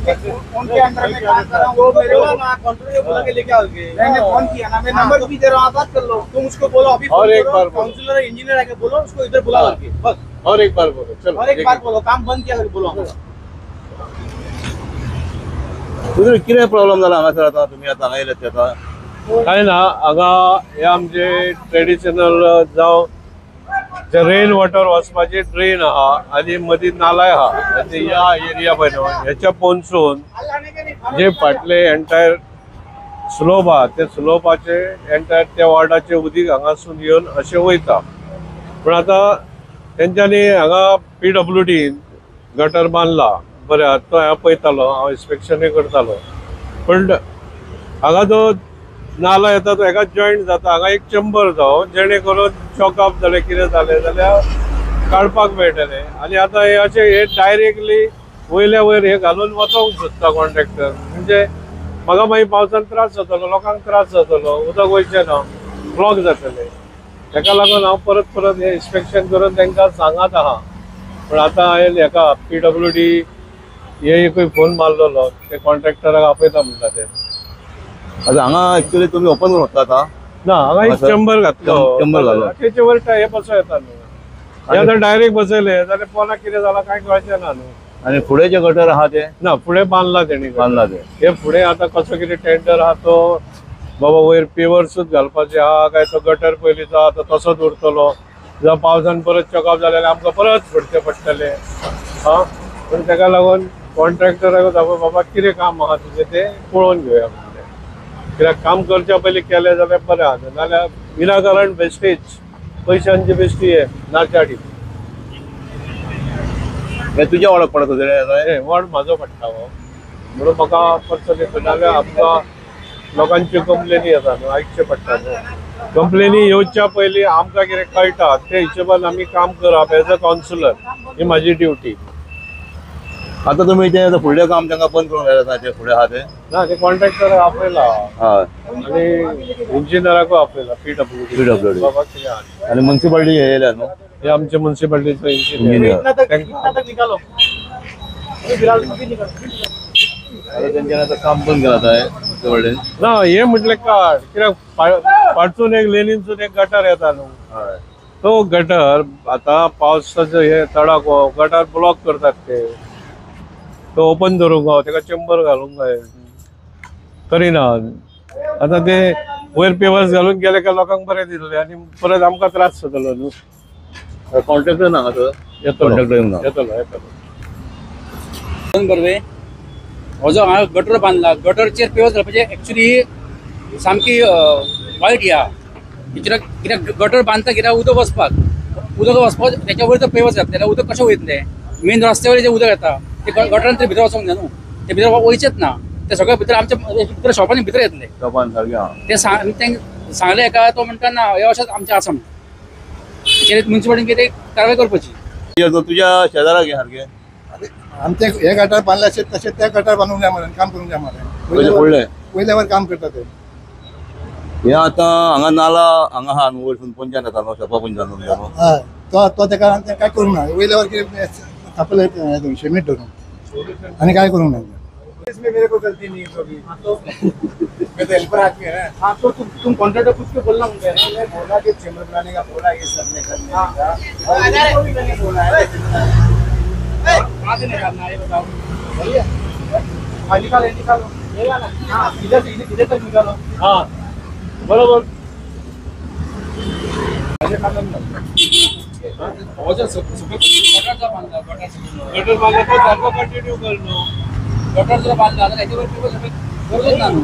उनके अंडर में काम कर रहा हूँ, वो मेरे को ना कॉन्ट्रैक्टर बुला के लेके आओगे। मैंने फोन किया ना, मैं नंबर भी दे रहा हूँ, आप बात कर लो। तुम उसको बोलो अभी, और एक बार काउंसलर इंजीनियर आके बोलो उसको इधर बुला करके, बस और एक बार बोलो, चलो और एक बार बोलो, काम बंद किया करके बोलो। तुझे कितें प्रॉब्लेम जाला हांगासर आतां तुमी आतां हांगा येयल्यात ते आतां? काय ना हांगा हे आमचे ट्रेडिशनल जावं जे रेन वॉटर वचपाची ड्रेन आहा आनी मदीं नालाय आहा, ह्या एरिया पळय न्हू, ह्याच्या पोनसून जे फाटले एंटायर स्लोप आहा ते स्लोपाचे एंटायर त्या वॉर्डाचे उदीक हांगासून येवन अशें वयता. पूण आतां तेंच्यांनी हांगा PWD गटर बांदला, बरें तो हांव पळयतालो, हांव इन्स्पेक्शनूय करतालो. पूण हांगा जो नाला येता तो हेका जॉयंट जाता, हांगा एक चेंबर जावं जेणे करून शॉकअप जालें कितें जालें जाल्यार काडपाक मेळटलें. आनी आतां हे अशें हे डायरेक्टली वयल्या वयर हे घालून वचोंक सोदता कॉन्ट्रॅक्टर, म्हणजे म्हाका मागीर पावसान त्रास जातलो, लोकांक त्रास जातलो, उदक वयचें ना, ब्लॉक जातलें. ताका लागून हांव परत परत हे इन्स्पेक्शन करून तांकां सांगत आहा. पूण आतां हांवें हेका PWD हे एकूय फोन मारलेलो, ते कॉन्ट्रॅक्टराक आपयता म्हणटा ते. आतां हांगा एक्चुअली तुमी ओपन करून वता आतां? ना हांगा एक चेंबर घातलो, चेंबर घालो, तेचे वयर हे बसो येता न्हू. हे आतां डायरेक्ट बसयले जाल्यार पोना कितें जालां कांय कळचें ना न्हू. आनी फुडें जे गटर आहा ते ना फुडें बांदला तेणी, बांदला ते. हे फुडें आतां कसो कितें टेंडर आहा तो बाबा वयर पेवर्सूच घालपाचे आहा काय तो गटर पयलींचो आहा तो तसोच उरतलो, जावं पावसान परत चॉकअप जालें जाल्यार आमकां परत भरचें पडटलें. पूण ताका लागून कॉन्ट्रॅक्टराक बाबा कितें काम आहा तुजें तें पळोवन घेवया म्हणलें. कित्याक काम करच्या पयलीं केलें जाल्यार बरें आहा, नाल्यार विनाकारण वेस्टेज, पयशांची बेश्टी हे नाचाडी. हे तुज्या वाड्याक पडटा हे वॉर्ड म्हाजो पडटा हो, म्हणून म्हाका पर्सनली येता, नाल्यार आमकां लोकांच्यो कंप्लेनी येता न्हू, आयकचें पडटा न्हू. कंप्लेनी येवच्या पयलीं आमकां कितें कळटा ते हिशोबान आमी काम करप एज अ कावन्सिलर, ही म्हाजी ड्युटी. आतां तुमी ते फुडलें काम तांकां बंद करून घालता, ते फुडें आहा ते? ना ते कॉन्ट्रॅक्टराक आपयला हय, आनी इंजिनियराकूय आपयला PWD. बाबा कितें आहा आनी म्युन्सिपालिटी हे येयल्या न्हू, हे आमचे म्युन्सिपालिटीचो इंजिनियर. इंजिनियर. इतना तक निकालो, फिलहाल अभी निकालो. आतां तेंच्यांनी आतां काम बंद केलां आतां हे व्हडलें. ना हे म्हटलें काड, कित्याक फाटसून एक लेनीनसून एक गटर येता न्हू, हय, तो गटर आतां पावसाचो हे तडाक गटर ब्लॉक करतात ते, तो ओपन दवरूंक गाव, ताका चेंबर घालूंक जाय, करिना. आतां ते वयर पेवर्स घालून गेले काय लोकांक बरें दिसलें आनी परत आमकां त्रास जातलो न्हू. कॉन्ट्रॅक्टर ना हांगासर? येतलो कॉन्ट्रॅक्टर येवंक ना. येतलो. बरवे हो जो हांगा गटर बांदला, गटरचेर पेवर्स घालपाचे एक्चुली सामकी वायट ह्या कित्याक गटर बांदता कित्याक उदक वचपाक त्याच्या वयर तो पेवर्स घातले जाल्यार उदक कशें वयतलें. मेन रस्त्यावर जे उदक येता ते गटरान तरी भितर वचोंक जाय न्हू, ते भितर वयचेच ना, ते सगळे भितर आमच्या भितर शॉपांनी भितर येतले. शॉपान सारकें आहा ते तांकां सांगलें हेका, तो म्हणटा ना हे अशेंच आमचें आसा म्हणून म्युन्सिपालिटीन कितें कारवाय करपाची. तुज्या शेजाराक हे सारकें आमचे हे गटार बांधले असे तसे त्या गटार बांधून द्या म्हणून काम करून द्या म्हणून फुडलें वयल्यावर काम करता ते. हे आतां हांगा नाला हांगा आहा न्हू, वयरसून पंचायत येता न्हू, शॉपा पंचायत न्हू. हय, तो तेका काय करूंक ना, वयल्यावर कितें थापले शिमेंट धरून आनी काय करूंक ना. इसमें मेरे को गलती नहीं है कभी, मैं तो हेल्पर आदमी है। हाँ तो तुम कॉन्ट्रैक्टर पूछ के बोलना मुझे। मैं बोला कि चेंबर बनाने का बोला, ये सब ने करने का, और भी मैंने बोला है कहाँ से निकालना है बताओ भैया। हाँ निकालो लेगा ना। हाँ इधर तक निकालो। हाँ बरोबर. गटर बांधला तो सारखं कंटिन्यू करणं. गटर जर बांधला तर याच्यावर गरजच नाही.